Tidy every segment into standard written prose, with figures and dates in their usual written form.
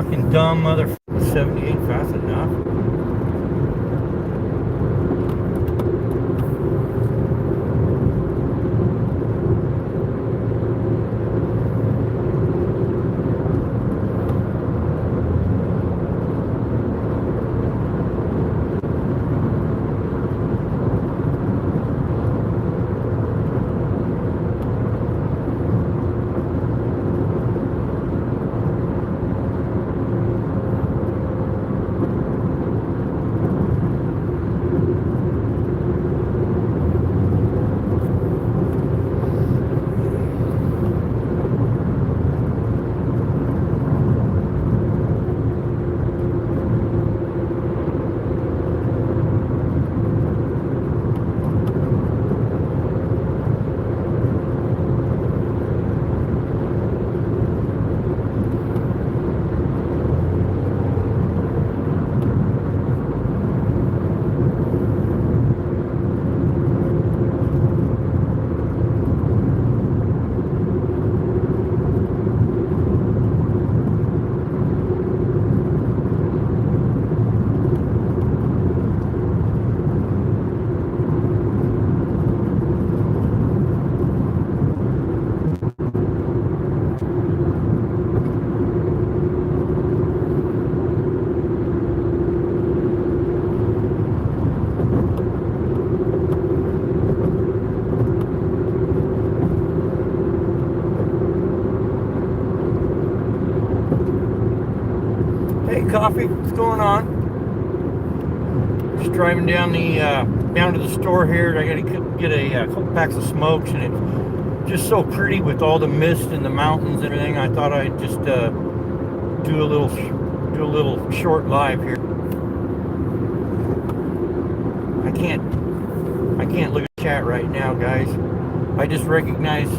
Fucking dumb mother 78 fast enough. Hey, Coffee, what's going on? Just driving down down to the store here. I got to get a couple packs of smokes, and it's just so pretty with all the mist and the mountains and everything. I thought I'd just do a little short live here. I can't look at the chat right now, guys. I just recognize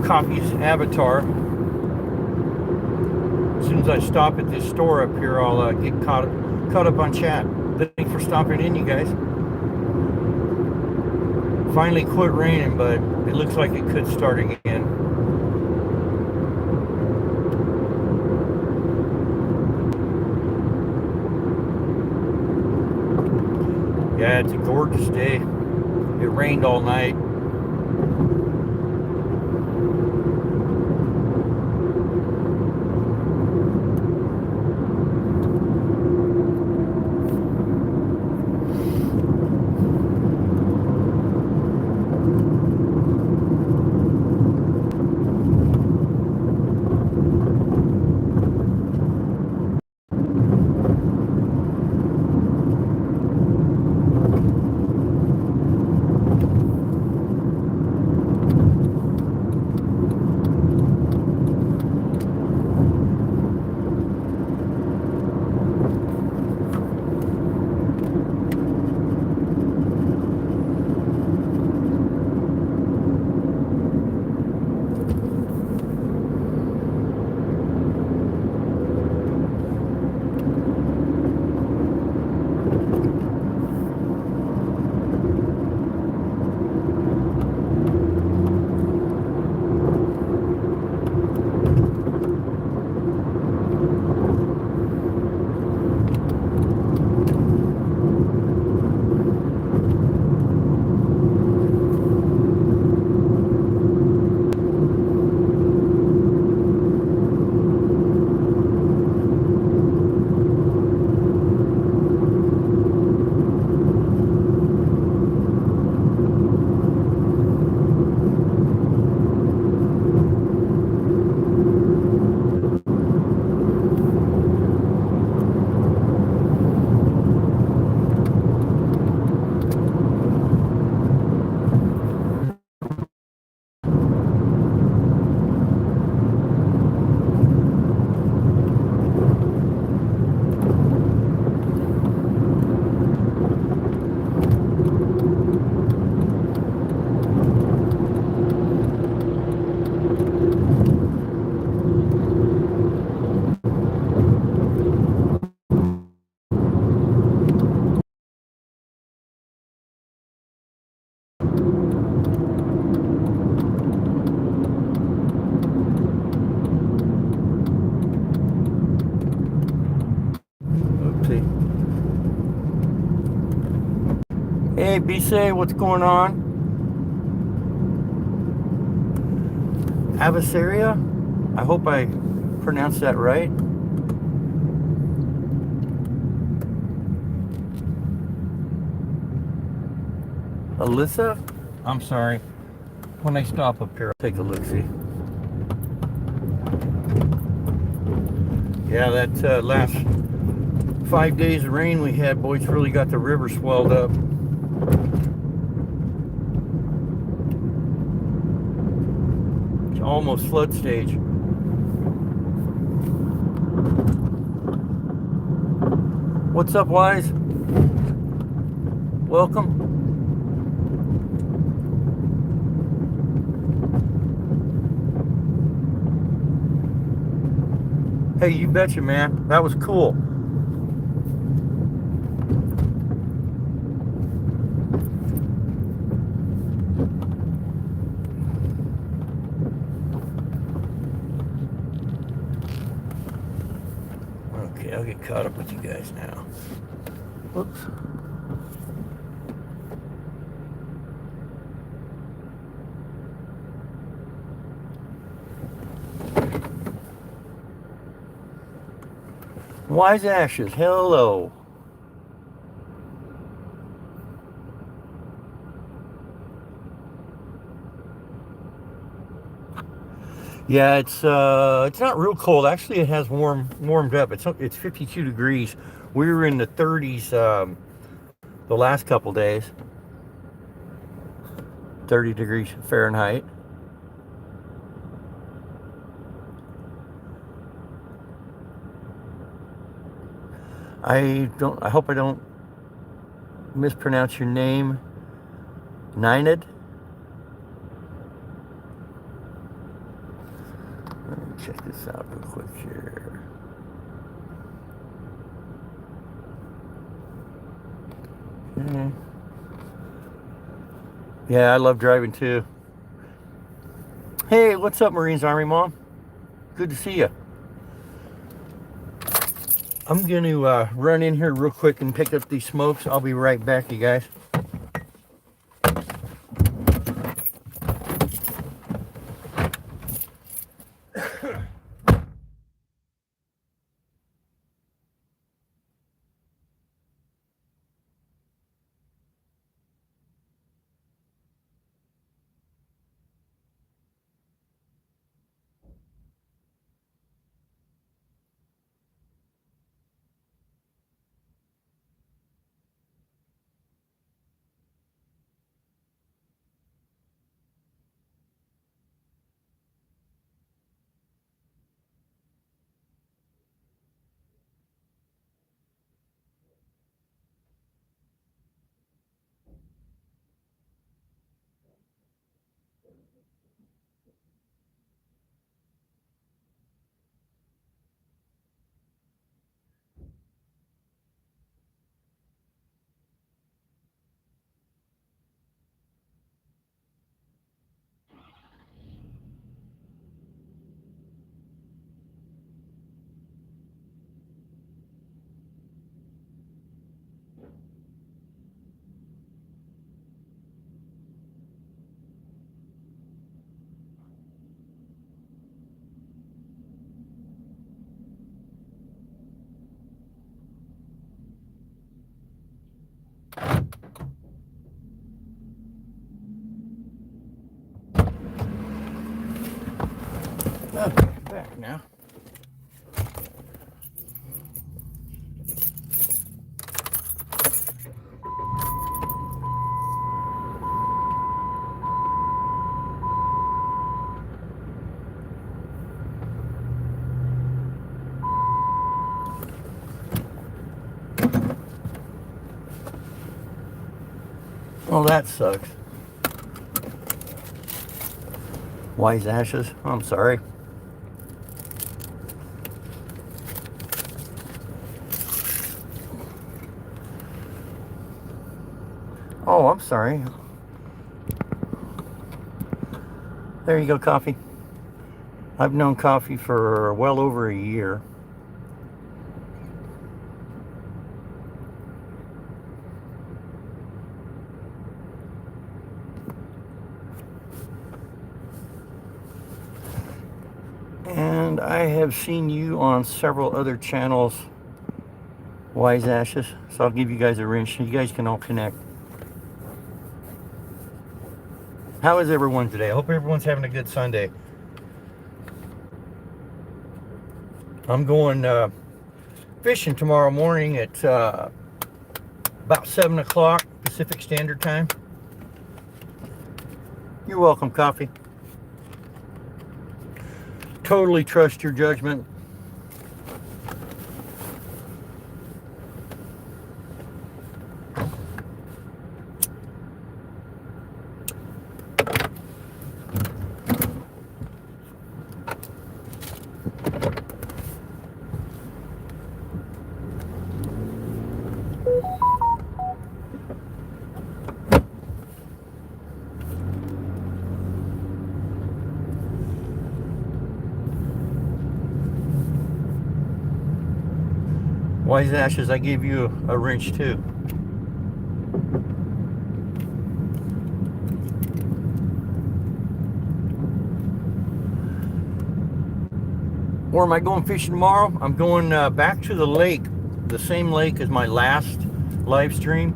Coffee's avatar. As soon as I stop at this store up here, I'll get caught up on chat. Thanks for stopping in, you guys. Finally quit raining, but it looks like it could start again. Yeah, it's a gorgeous day. It rained all night. Hey, Bisay, what's going on? Avisaria? I hope I pronounced that right. Alyssa? I'm sorry. When I stop up here, I'll take a look-see. Yeah, that last 5 days of rain we had, boys, really got the river swelled up. It's almost flood stage. What's up, Wise? Welcome. Hey, you betcha, man. That was cool. Okay, I'll get caught up with you guys now. Whoops. Wise Ashes, hello. Yeah, it's not real cold. Actually, it has warmed up. It's 52 degrees. We were in the 30s the last couple days. 30 degrees Fahrenheit. I hope I don't mispronounce your name. Nined? Let me check this out real quick here. Okay. Yeah, I love driving too. Hey, what's up, Marines Army Mom? Good to see you. I'm going to run in here real quick and pick up these smokes. I'll be right back, you guys. Okay, back now. Oh, that sucks. Wise Ashes. I'm sorry. Oh, I'm sorry. There you go, Coffee. I've known Coffee for well over a year. I have seen you on several other channels, Wise Ashes, so I'll give you guys a wrench so you guys can all connect. How is everyone today? I hope everyone's having a good Sunday. I'm going fishing tomorrow morning at about 7 o'clock Pacific Standard Time. You're welcome, Coffee. Totally trust your judgment. Wise Ashes, I gave you a wrench too. Where am I going fishing tomorrow? I'm going back to the lake, the same lake as my last live stream.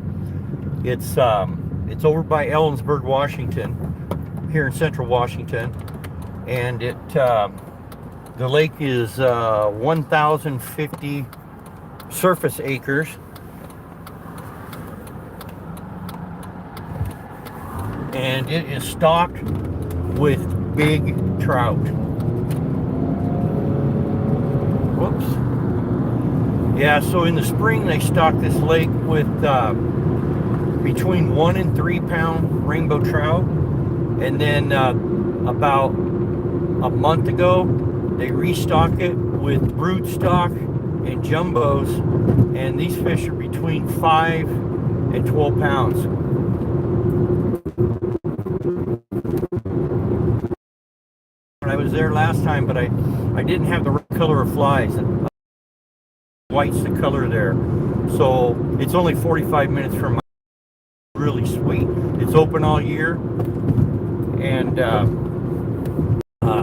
It's over by Ellensburg, Washington, here in Central Washington, and the lake is 1,050 surface acres, and it is stocked with big trout. Whoops. Yeah, so in the spring they stock this lake with between 1 and 3 pound rainbow trout, and then about a month ago they restock it with broodstock and jumbos, and these fish are between 5 and 12 pounds. I was there last time, but I didn't have the right color of flies. White's the color there, so it's only 45 minutes from my. Really sweet. It's open all year, and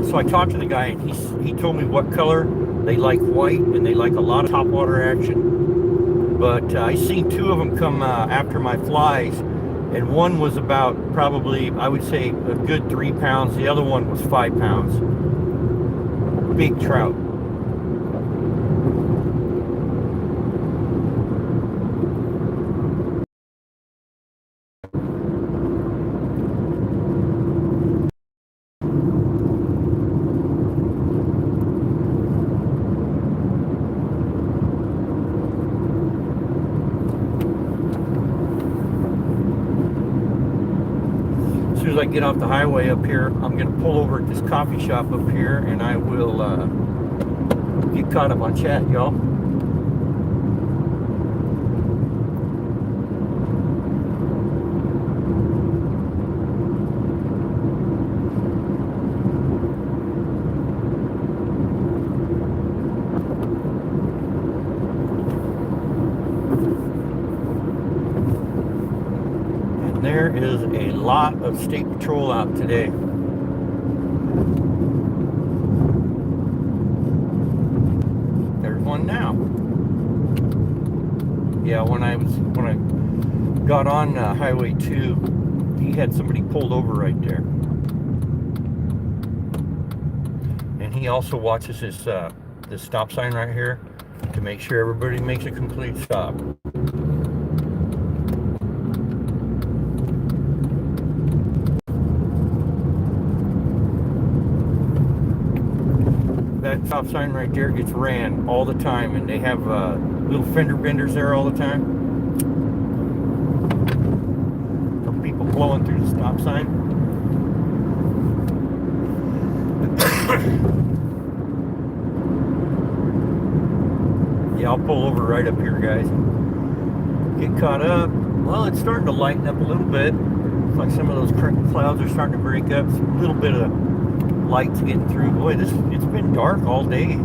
so I talked to the guy, and he told me what color. They like white, and they like a lot of topwater action. But I seen 2 of them come after my flies, and one was about probably, I would say, a good 3 pounds. The other one was 5 pounds. Big trout. As I get off the highway up here, I'm going to pull over at this coffee shop up here, and I will get caught up on chat, y'all. There is a lot of state patrol out today. There's one now. Yeah, when I got on Highway 2, he had somebody pulled over right there, and he also watches this stop sign right here to make sure everybody makes a complete stop. That stop sign right there gets ran all the time, and they have little fender benders there all the time. From people blowing through the stop sign. Yeah, I'll pull over right up here, guys. Get caught up. Well, it's starting to lighten up a little bit. It's like some of those clouds are starting to break up. It's a little bit of light's getting through. Boy, it's been dark all day.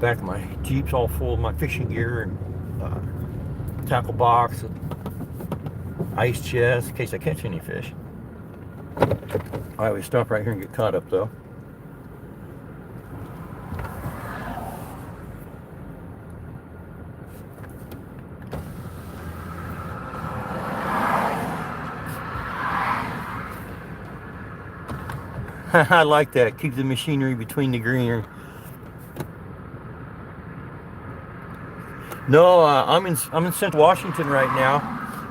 Back of my Jeep's all full of my fishing gear and tackle box and ice chest in case I catch any fish. I always stop right here and get caught up though. I like that. Keep the machinery between the greenery. No, I'm in Central Washington right now.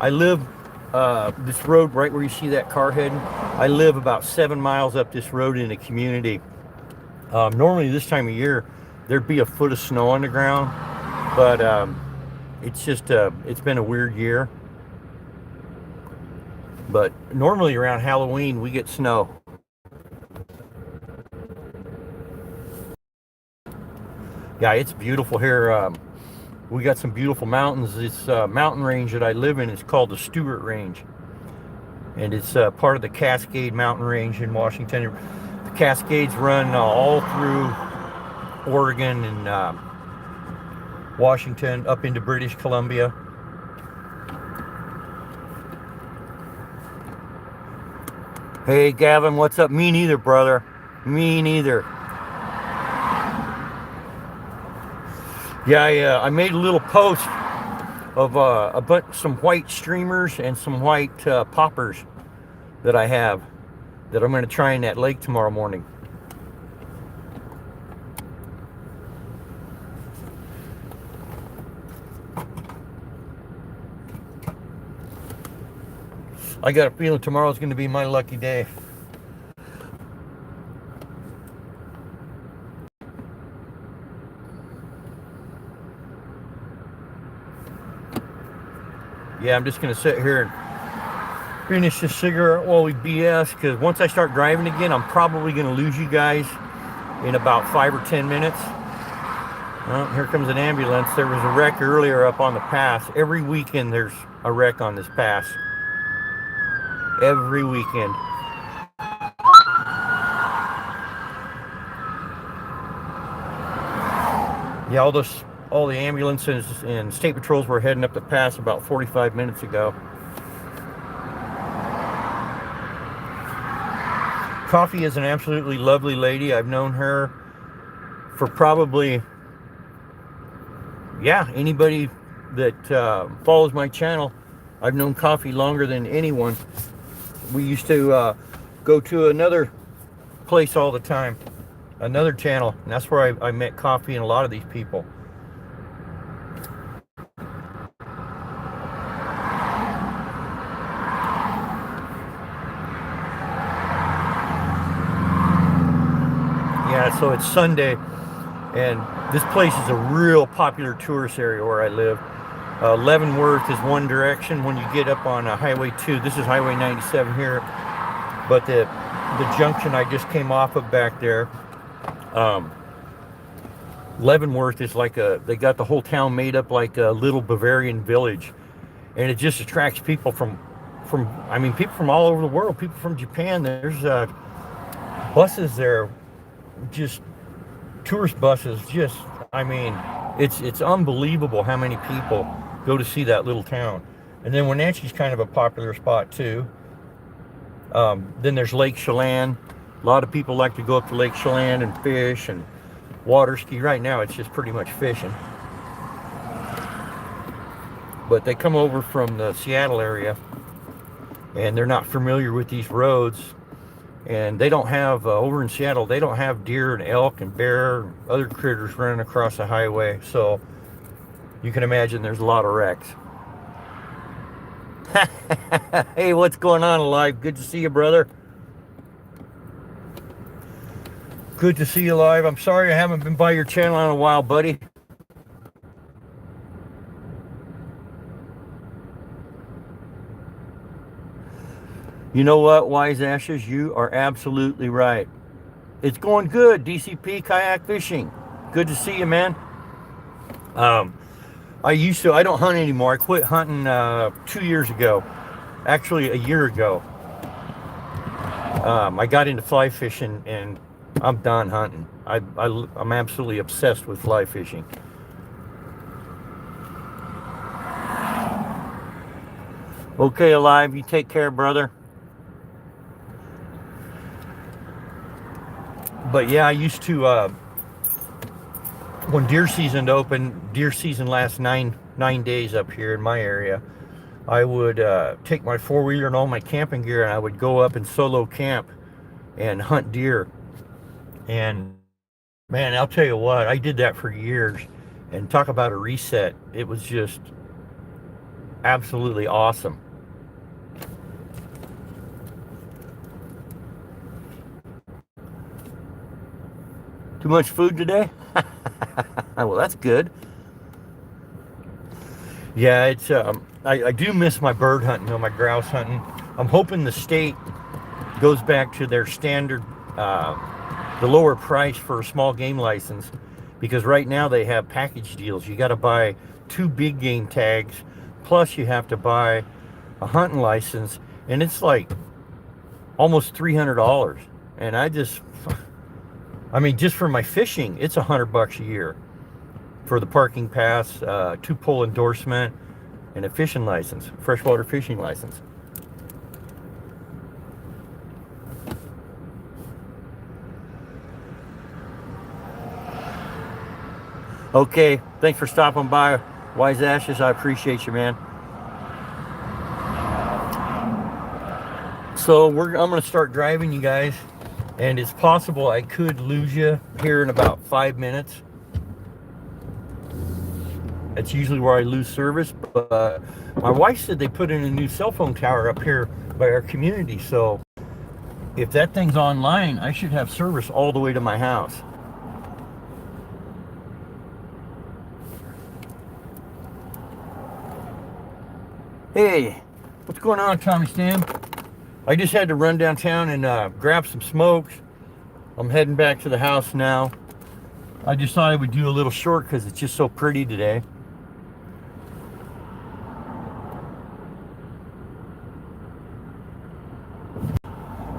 I live this road right where you see that car heading. I live about 7 miles up this road in a community. Normally this time of year there'd be a foot of snow on the ground, but it's just it's been a weird year. But normally around Halloween we get snow. Yeah, it's beautiful here. We got some beautiful mountains. This mountain range that I live in is called the Stewart Range. And it's part of the Cascade Mountain Range in Washington. The Cascades run all through Oregon and Washington up into British Columbia. Hey, Gavin, what's up? Me neither, brother. Me neither. Yeah, I made a little post of some white streamers and some white poppers that I have that I'm going to try in that lake tomorrow morning. I got a feeling tomorrow's going to be my lucky day. Yeah, I'm just going to sit here and finish this cigarette while we BS, because once I start driving again, I'm probably going to lose you guys in about 5 or 10 minutes. Well, here comes an ambulance. There was a wreck earlier up on the pass. Every weekend there's a wreck on this pass. Every weekend. Yeah, all the ambulances and state patrols were heading up the pass about 45 minutes ago. Coffee is an absolutely lovely lady. I've known her for probably, anybody that follows my channel, I've known Coffee longer than anyone. We used to go to another place all the time, another channel, and that's where I met Coffee and a lot of these people. Yeah, so it's Sunday, and this place is a real popular tourist area where I live. Leavenworth is one direction when you get up on Highway 2. This is Highway 97 here, but the junction I just came off of back there, Leavenworth is like they got the whole town made up like a little Bavarian village, and it just attracts people from people from all over the world, people from Japan. There's buses there, just tourist buses, it's unbelievable how many people go to see that little town. And then Wenatchee's kind of a popular spot too. Then there's Lake Chelan. A lot of people like to go up to Lake Chelan and fish and water ski. Right now it's just pretty much fishing, but they come over from the Seattle area and they're not familiar with these roads, and they don't have over in Seattle, they don't have deer and elk and bear and other critters running across the highway, so you can imagine there's a lot of wrecks. Hey, what's going on, Alive? Good to see you, brother. Good to see you live. I'm sorry I haven't been by your channel in a while, buddy. You know what, Wise Ashes? You are absolutely right. It's going good, DCP Kayak Fishing. Good to see you, man. I don't hunt anymore. I quit hunting 2 years ago. Actually, a year ago. I got into fly fishing, and I'm done hunting. I'm absolutely obsessed with fly fishing. Okay, Alive, you take care, brother. But yeah, I used to, when deer season opened, deer season lasts nine days up here in my area. I would take my four-wheeler and all my camping gear, and I would go up and solo camp and hunt deer. And man, I'll tell you what, I did that for years. And talk about a reset. It was just absolutely awesome. Too much food today? Well, that's good. Yeah, it's I do miss my bird hunting, my grouse hunting. I'm hoping the state goes back to their standard, the lower price for a small game license, because right now they have package deals. You got to buy 2 big game tags, plus you have to buy a hunting license, and it's like almost $300. And I mean, just for my fishing, it's $100 a year for the parking pass, 2-pole endorsement, and a fishing license, freshwater fishing license. Okay, thanks for stopping by, Wise Ashes. I appreciate you, man. So I'm going to start driving, you guys, and it's possible I could lose you here in about 5 minutes. That's usually where I lose service, but my wife said they put in a new cell phone tower up here by our community, so if that thing's online, I should have service all the way to my house. Hey, what's going on, Tommy Stam? I just had to run downtown and grab some smokes. I'm heading back to the house now. I just thought I would do a little short because it's just so pretty today.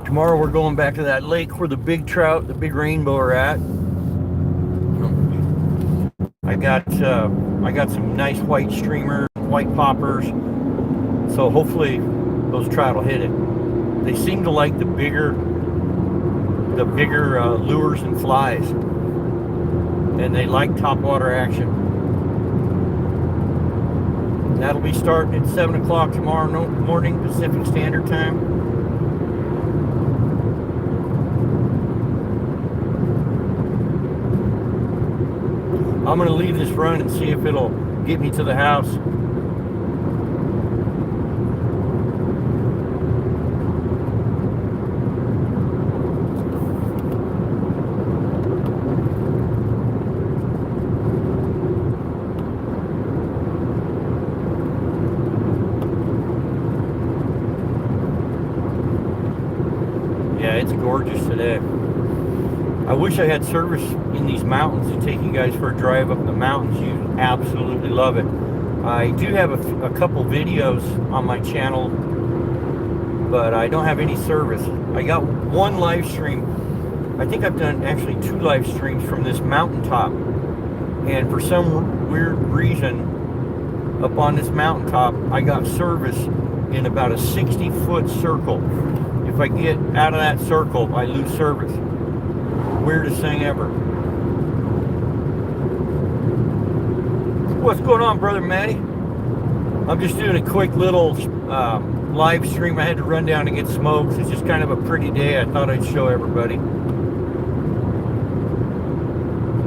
Tomorrow we're going back to that lake where the big trout, the big rainbow are at. I got some nice white streamers, white poppers. So hopefully those trout will hit it. They seem to like the bigger lures and flies, and they like topwater action. That'll be starting at 7 o'clock tomorrow morning Pacific Standard Time. I'm going to leave this run and see if it'll get me to the house. Yeah, it's gorgeous today. I wish I had service in these mountains to take you guys for a drive up the mountains. You absolutely love it. I do have a couple videos on my channel, but I don't have any service. I got one live stream. I think I've done actually 2 live streams from this mountaintop. And for some weird reason, up on this mountaintop, I got service in about a 60-foot circle. If I get out of that circle, I lose service. Weirdest thing ever. What's going on, brother Matty? I'm just doing a quick little live stream. I had to run down to get smokes. It's just kind of a pretty day. I thought I'd show everybody.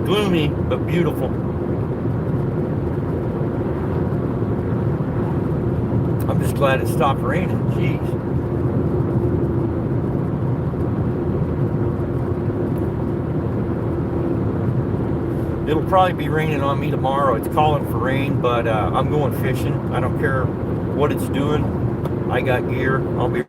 Gloomy, but beautiful. I'm just glad it stopped raining. Jeez. It'll probably be raining on me tomorrow. It's calling for rain, but I'm going fishing. I don't care what it's doing. I got gear. I'll be.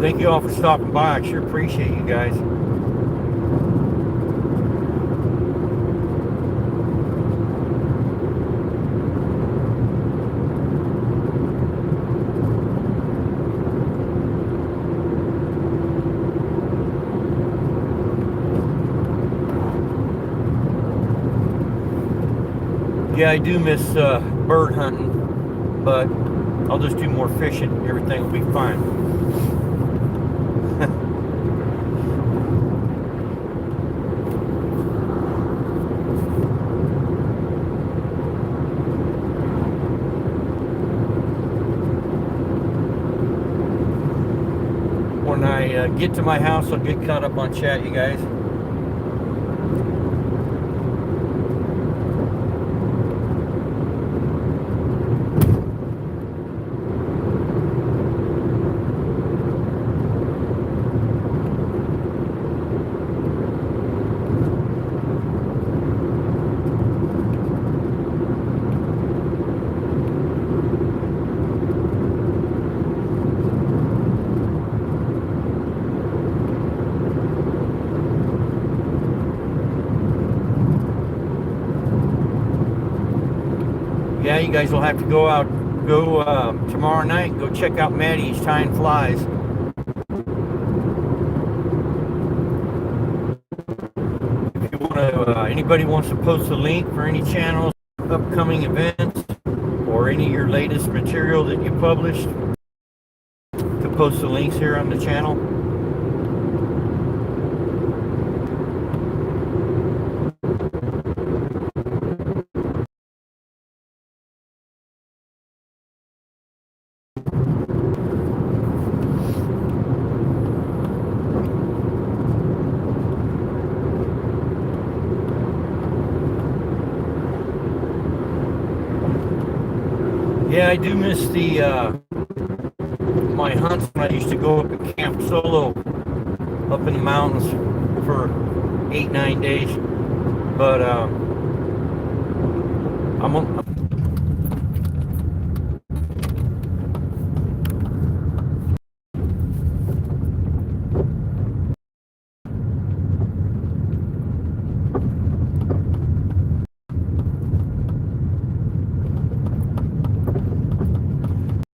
Thank you all for stopping by. I sure appreciate you guys. Yeah, I do miss bird hunting, but I'll just do more fishing. Everything will be fine. When I get to my house, I'll get caught up on chat, you guys. Yeah, you guys will have to go tomorrow night, go check out Maddie's Tying Flies. If you want to, anybody wants to post a link for any channels, upcoming events, or any of your latest material that you published, to post the links here on the channel. Yeah, I do miss my hunts when I used to go up and camp solo up in the mountains for 8-9 days. But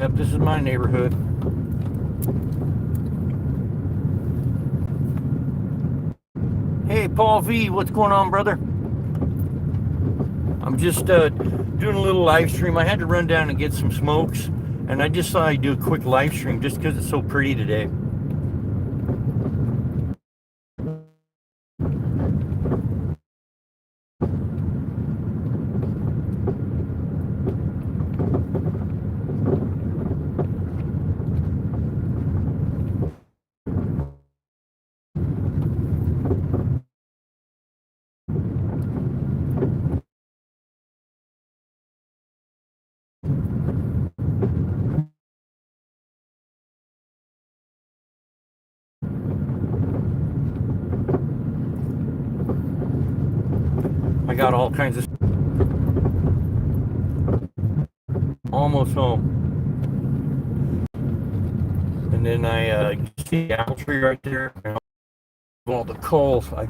yep, this is my neighborhood. Hey, Paul V, what's going on, brother? I'm just doing a little live stream. I had to run down and get some smokes, and I just thought I'd do a quick live stream just because it's so pretty today. I got all kinds of... Almost home. And then I see the apple tree right there. And all the coals. I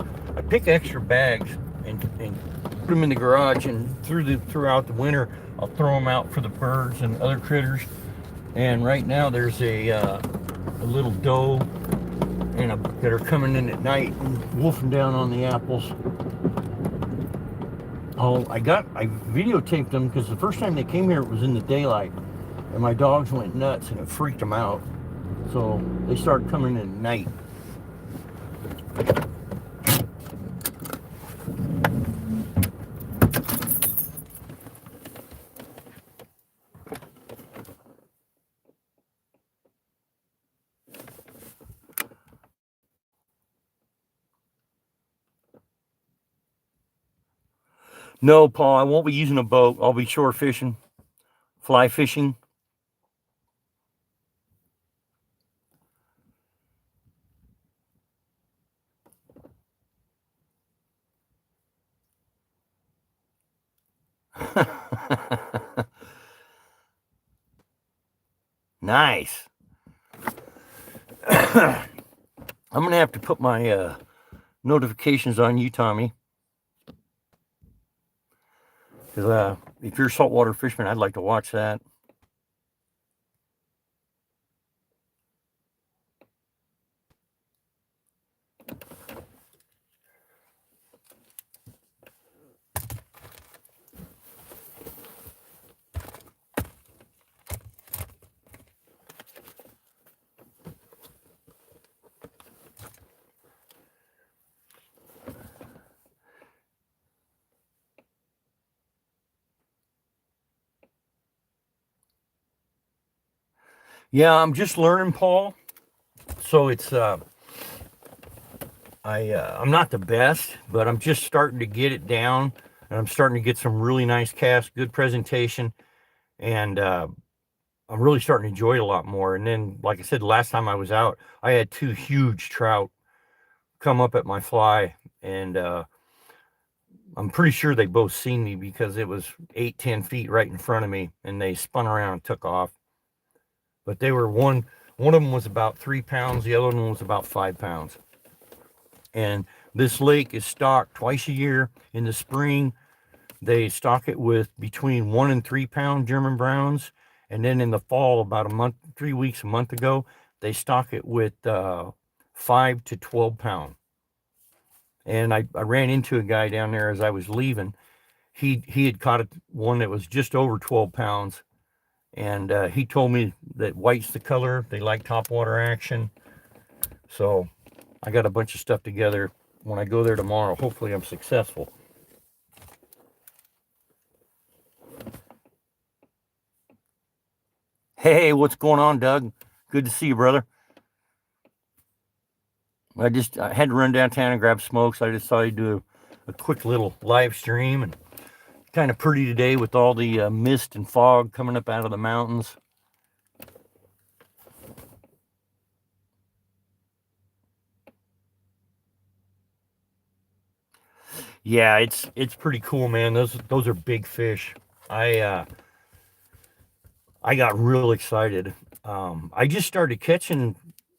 pick extra bags and put them in the garage, and throughout the winter I'll throw them out for the birds and other critters. And right now there's a little doe that are coming in at night and wolfing down on the apples. I videotaped them because the first time they came here it was in the daylight, and my dogs went nuts and it freaked them out. So they started coming in at night. No, Paul, I won't be using a boat. I'll be shore fishing, fly fishing. Nice. I'm going to have to put my notifications on you, Tommy. Because if you're a saltwater fisherman, I'd like to watch that. Yeah, I'm just learning, Paul. So it's I'm not the best, but I'm just starting to get it down, and I'm starting to get some really nice casts, good presentation, and I'm really starting to enjoy it a lot more. And then, like I said, last time I was out, I had 2 huge trout come up at my fly, and I'm pretty sure they both seen me because it was 8, 10 feet right in front of me, and they spun around and took off. But they were one of them was about 3 pounds, the other one was about 5 pounds. And this lake is stocked twice a year. In the spring, they stock it with between 1 and 3 pound German browns, and then in the fall, about a month, 3 weeks, a month ago, they stock it with 5 to 12 pound. And I ran into a guy down there as I was leaving. He had caught one that was just over 12 pounds, and he told me that white's the color. They like topwater action. So I got a bunch of stuff together. When I go there tomorrow, hopefully I'm successful. Hey, what's going on, Doug? Good to see you, brother. I had to run downtown and grab smokes. I decided to do a quick little live stream, and kind of pretty today with all the mist and fog coming up out of the mountains. Yeah, it's pretty cool, man. Those are big fish. I got real excited. I just started catching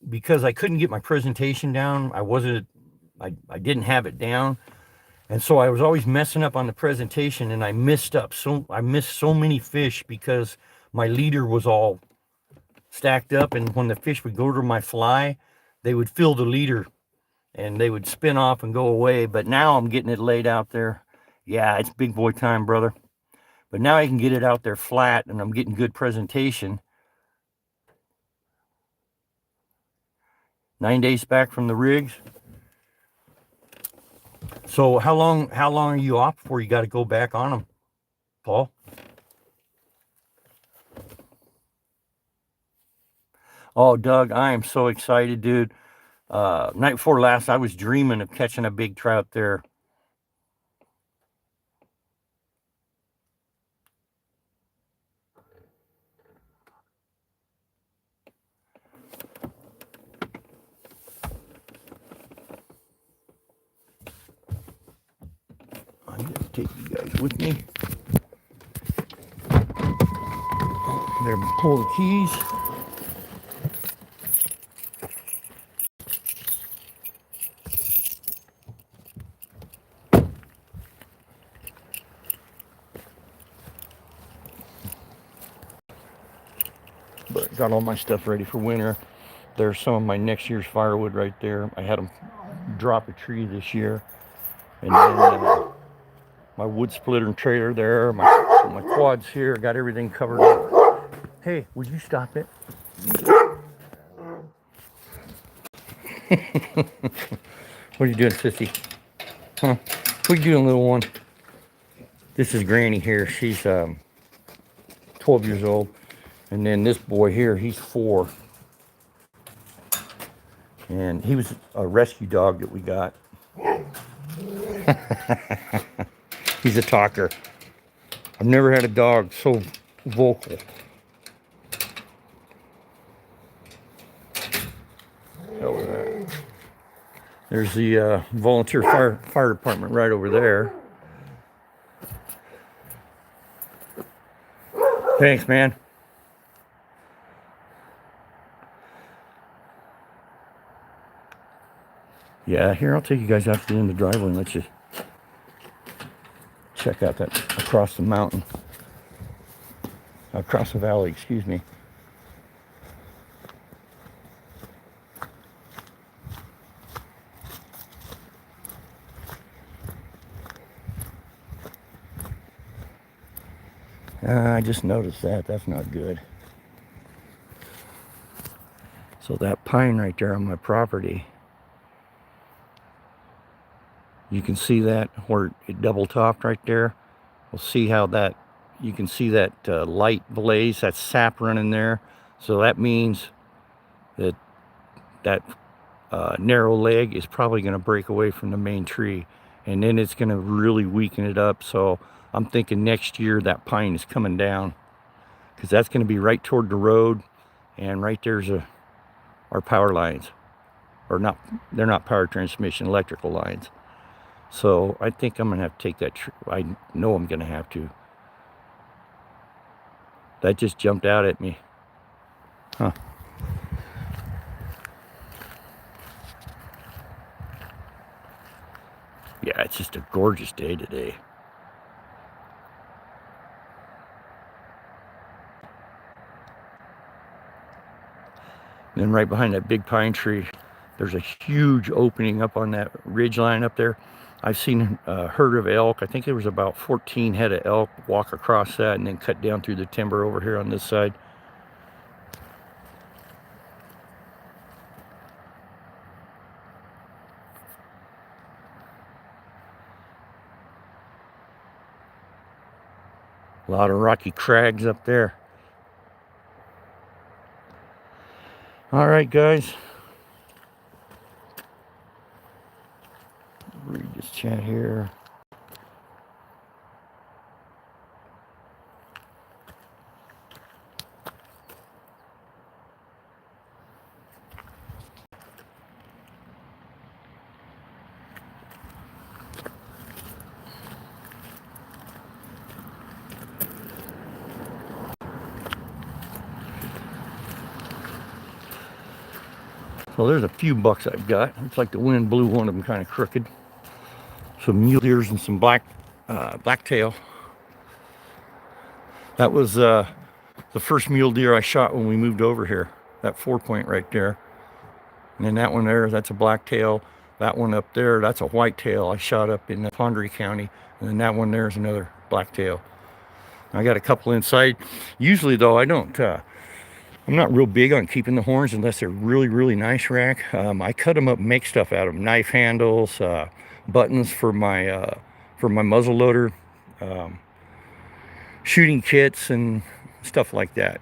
because I couldn't get my presentation down. I didn't have it down. And so I was always messing up on the presentation, and I missed so many fish because my leader was all stacked up, and when the fish would go to my fly, they would fill the leader and they would spin off and go away. But now I'm getting it laid out there. Yeah, it's big boy time, brother. But now I can get it out there flat, and I'm getting good presentation. 9 days back from the rigs. So how long are you off before you got to go back on them, Paul? Oh, Doug, I am so excited, dude. Night before last, I was dreaming of catching a big trout there. I'm going to take you guys with me. There, pull the keys. But got all my stuff ready for winter. There's some of my next year's firewood right there. I had them drop a tree this year. And then my wood splitter and trailer there. My quads here. Got everything covered up. Hey, would you stop it? What are you doing, sissy? Huh? What are you doing, little one? This is Granny here. She's 12 years old. And then this boy here, he's 4. And he was a rescue dog that we got. He's a talker. I've never had a dog so vocal. Hell with that. There's the volunteer fire department right over there. Thanks, man. Yeah, here, I'll take you guys out to the end of the driveway and let you check out that across the mountain. Across the valley, excuse me. I just noticed that. That's not good. So that pine right there on my property, you can see that where it double topped right there. We'll see how that, you can see that light blaze, that sap running there. So that means that that narrow leg is probably going to break away from the main tree, and then it's going to really weaken it up. So I'm thinking next year that pine is coming down, because that's going to be right toward the road, and right there's our power lines, or not, they're not power transmission, electrical lines. So I think I'm going to have to take that I know I'm going to have to. That just jumped out at me. Huh. Yeah, it's just a gorgeous day today. And then right behind that big pine tree, there's a huge opening up on that ridge line up there. I've seen a herd of elk. I think there was about 14 head of elk walk across that and then cut down through the timber over here on this side. A lot of rocky crags up there. All right, guys. Read this chat here. So there's a few bucks I've got. Looks like the wind blew one of them kind of crooked. Some mule deers and some blacktail. That was the first mule deer I shot when we moved over here. That 4-point right there. And then that one there, that's a blacktail. That one up there, that's a whitetail I shot up in Pondere County. And then that one there is another blacktail. I got a couple inside. Usually though, I don't, I'm not real big on keeping the horns unless they're really, really nice rack. I cut them up and make stuff out of them. Knife handles, buttons for my muzzle loader, shooting kits and stuff like that.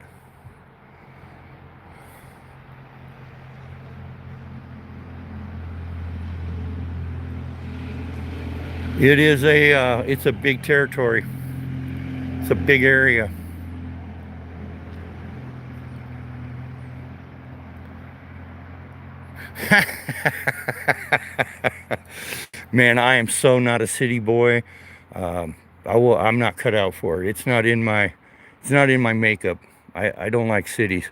It is it's a big territory. It's a big area. Man, I am so not a city boy. I'm not cut out for it. It's not in my makeup. I don't like cities.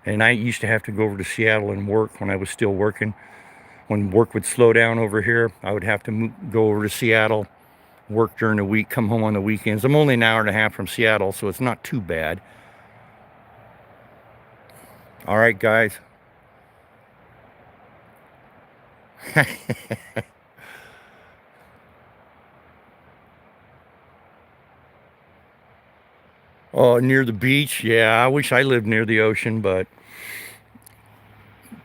And I used to have to go over to Seattle and work when I was still working. When work would slow down over here, I would have to go over to Seattle, work during the week, come home on the weekends. I'm only an hour and a half from Seattle, so it's not too bad. All right, guys. Oh, near the beach? Yeah, I wish I lived near the ocean, but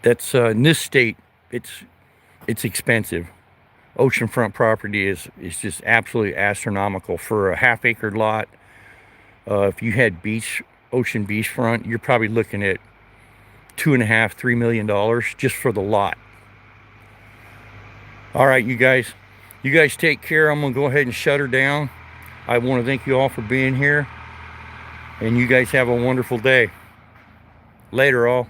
that's in this state, it's expensive. Oceanfront property is just absolutely astronomical for a half-acre lot. If you had ocean beachfront, you're probably looking at $2.5–3 million just for the lot. All right, you guys take care. I'm gonna go ahead and shut her down. I want to thank you all for being here, and you guys have a wonderful day. Later, all.